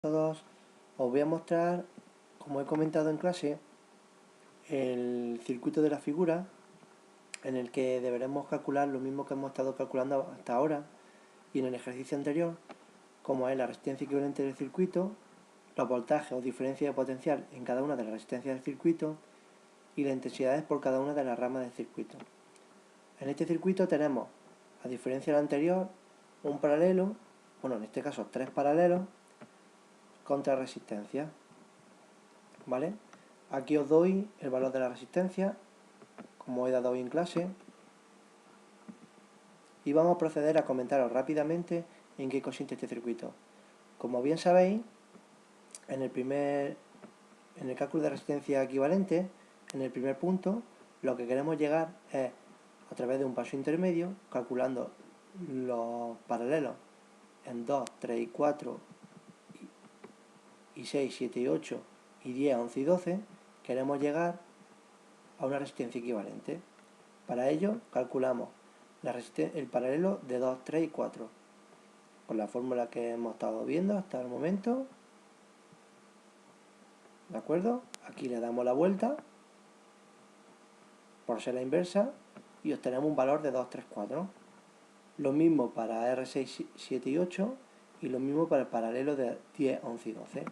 Todos, os voy a mostrar, como he comentado en clase, el circuito de la figura en el que deberemos calcular lo mismo que hemos estado calculando hasta ahora y en el ejercicio anterior, como es la resistencia equivalente del circuito, los voltajes o diferencia de potencial en cada una de las resistencias del circuito y las intensidades por cada una de las ramas del circuito. En este circuito tenemos, a diferencia del anterior, un paralelo, bueno, en este caso 3 paralelos, contra resistencia, ¿vale? Aquí os doy el valor de la resistencia, como he dado hoy en clase, y vamos a proceder a comentaros rápidamente en qué consiste este circuito. Como bien sabéis, en el cálculo de resistencia equivalente, en el primer punto, lo que queremos llegar es, a través de un paso intermedio, calculando los paralelos en 2, 3 y 4, y 6, 7 y 8, y 10, 11 y 12, queremos llegar a una resistencia equivalente. Para ello calculamos el paralelo de 2, 3 y 4 con la fórmula que hemos estado viendo hasta el momento. ¿De acuerdo? Aquí le damos la vuelta por ser la inversa y obtenemos un valor de 2, 3, 4. Lo mismo para R6, 7 y 8 y lo mismo para el paralelo de 10, 11 y 12.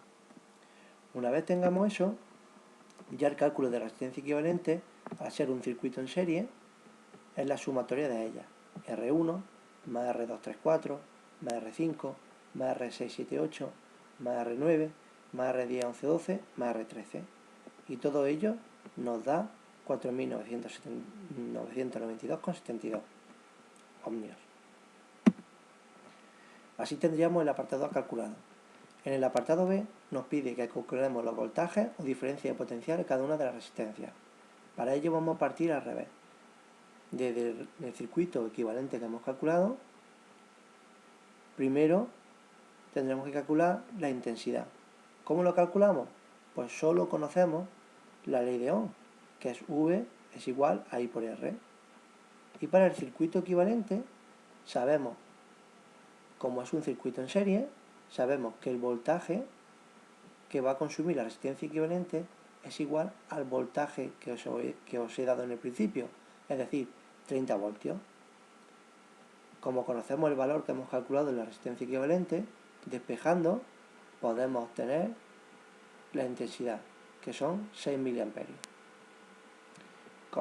Una vez tengamos eso, ya el cálculo de resistencia equivalente, al ser un circuito en serie, es la sumatoria de ellas. R1 más R2, 3, 4 más R5 más R6, 7, 8 más R9 más R10, 11, 12 más R13. Y todo ello nos da 4.992,72 ohmios. Así tendríamos el apartado A calculado. En el apartado B nos pide que calculemos los voltajes o diferencia de potencial en cada una de las resistencias. Para ello vamos a partir al revés. Desde el circuito equivalente que hemos calculado, primero tendremos que calcular la intensidad. ¿Cómo lo calculamos? Pues solo conocemos la ley de Ohm, que es V es igual a I por R. Y para el circuito equivalente sabemos, como es un circuito en serie, sabemos que el voltaje que va a consumir la resistencia equivalente es igual al voltaje que os he dado en el principio, es decir, 30 voltios. Como conocemos el valor que hemos calculado en la resistencia equivalente, despejando podemos obtener la intensidad, que son 6 mA.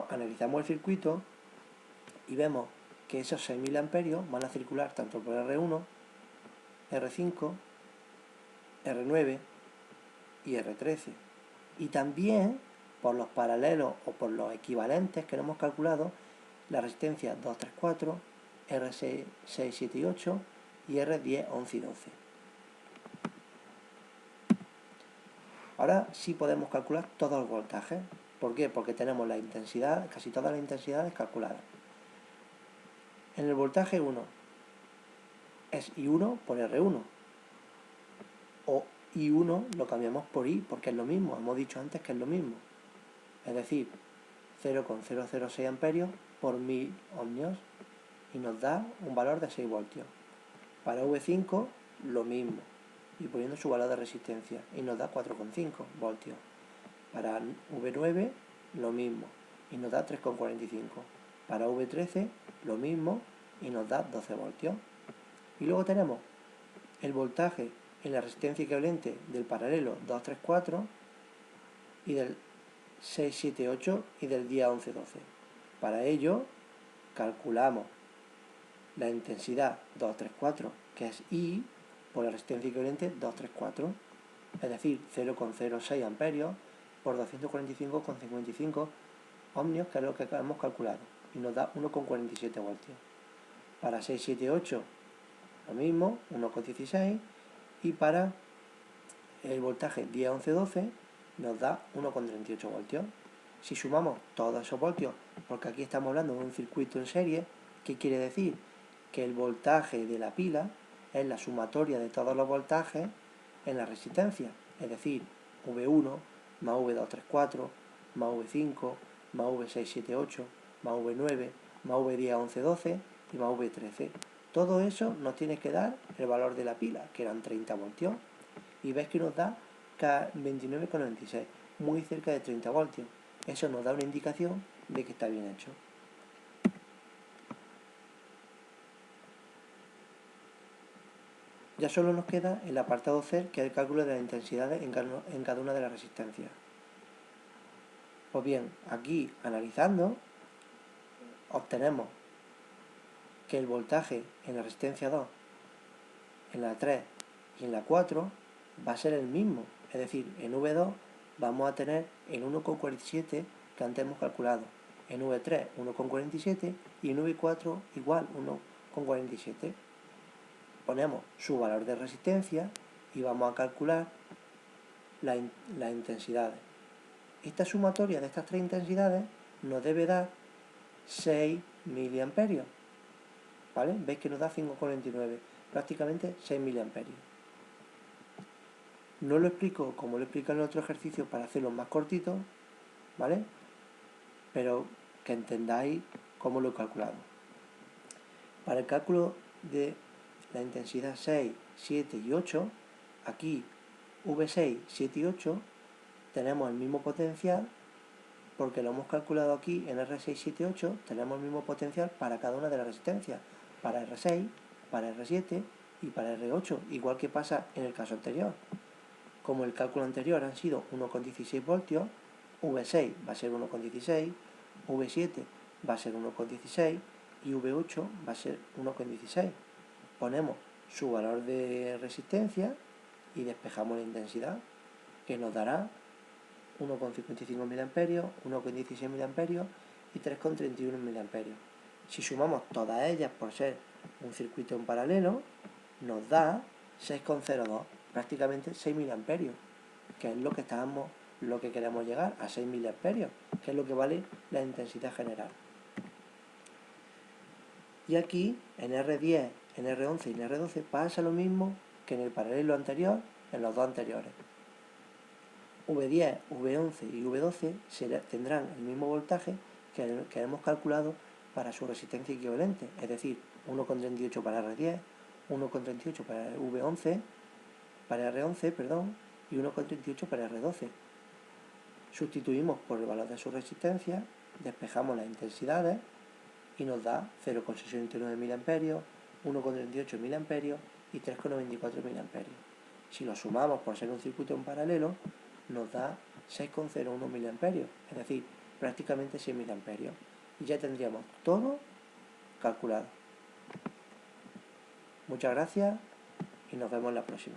Analizamos el circuito y vemos que esos 6 mA van a circular tanto por R1, R5, R9 y R13. Y también por los paralelos o por los equivalentes que hemos calculado, la resistencia 2, 3, 4, R6, 6, 7 y 8 y R10, 11 y 12. Ahora sí podemos calcular todos los voltajes. ¿Por qué? Porque tenemos la intensidad, casi todas las intensidades calculadas. En el voltaje 1 es I1 por R1. O I1 lo cambiamos por I porque es lo mismo. Hemos dicho antes que es lo mismo. Es decir, 0,006 amperios por 1000 ohmios. Y nos da un valor de 6 voltios. Para V5 lo mismo. Y poniendo su valor de resistencia. Y nos da 4,5 voltios. Para V9 lo mismo y nos da 3,45. Para V13 lo mismo y nos da 12 voltios. Y luego tenemos el voltaje en la resistencia equivalente del paralelo 2, 3, 4 y del 6, 7, 8 y del 10, 11, 12. Para ello calculamos la intensidad 2, 3, 4, que es I, por la resistencia equivalente 2, 3, 4, es decir, 0,06 amperios por 245,55 ohmios, que es lo que hemos calculado, y nos da 1,47 voltios. Para 6, 7, 8 lo mismo, 1,16, y para el voltaje 10, 11, 12 nos da 1,38 voltios. Si sumamos todos esos voltios, porque aquí estamos hablando de un circuito en serie, ¿qué quiere decir? Que el voltaje de la pila es la sumatoria de todos los voltajes en la resistencia, es decir, V1 más V2, 3, 4, más V5, más V6, 7, 8, más V9, más V10, 11, 12 y más V13. Todo eso nos tiene que dar el valor de la pila, que eran 30 voltios. y ves que nos da 29,96, muy cerca de 30 voltios. Eso nos da una indicación de que está bien hecho. Ya solo nos queda el apartado C, que es el cálculo de las intensidades en cada una de las resistencias. Pues bien, aquí analizando, obtenemos que el voltaje en la resistencia 2, en la 3 y en la 4 va a ser el mismo. Es decir, en V2 vamos a tener el 1,47 que antes hemos calculado. En V3 1,47 y en V4 igual 1,47. Ponemos su valor de resistencia y vamos a calcular las intensidades. Esta sumatoria de estas tres intensidades nos debe dar 6 miliamperios. ¿Vale? Veis que nos da 5,49, prácticamente 6 miliamperios. No lo explico como lo explico en el otro ejercicio para hacerlo más cortito, ¿vale? Pero que entendáis cómo lo he calculado. Para el cálculo de la intensidad 6, 7 y 8, aquí V6, 7 y 8 tenemos el mismo potencial, porque lo hemos calculado aquí en R6, 7 y 8, tenemos el mismo potencial para cada una de las resistencias, para R6, para R7 y para R8, igual que pasa en el caso anterior. Como el cálculo anterior han sido 1,16 voltios, V6 va a ser 1,16, V7 va a ser 1,16 y V8 va a ser 1,16. Ponemos su valor de resistencia y despejamos la intensidad, que nos dará 1,55 mA, 1,16 mA y 3,31 mA. Si sumamos todas ellas por ser un circuito en paralelo, nos da 6,02, prácticamente 6 mA, que es lo que queremos llegar, a 6 mA, que es lo que vale la intensidad general. Y aquí, en R10, en R11 y en R12 pasa lo mismo que en el paralelo anterior, en los dos anteriores. V10, V11 y V12 tendrán el mismo voltaje que hemos calculado para su resistencia equivalente, es decir, 1,38 para R10, 1,38 para V11, para R11, perdón, y 1,38 para R12. Sustituimos por el valor de su resistencia, despejamos las intensidades y nos da 0,69 mA, 1,38 mA y 3,94 mA. Si lo sumamos por ser un circuito en paralelo, nos da 6,01 mA, es decir, prácticamente 6 mA. Y ya tendríamos todo calculado. Muchas gracias y nos vemos en la próxima.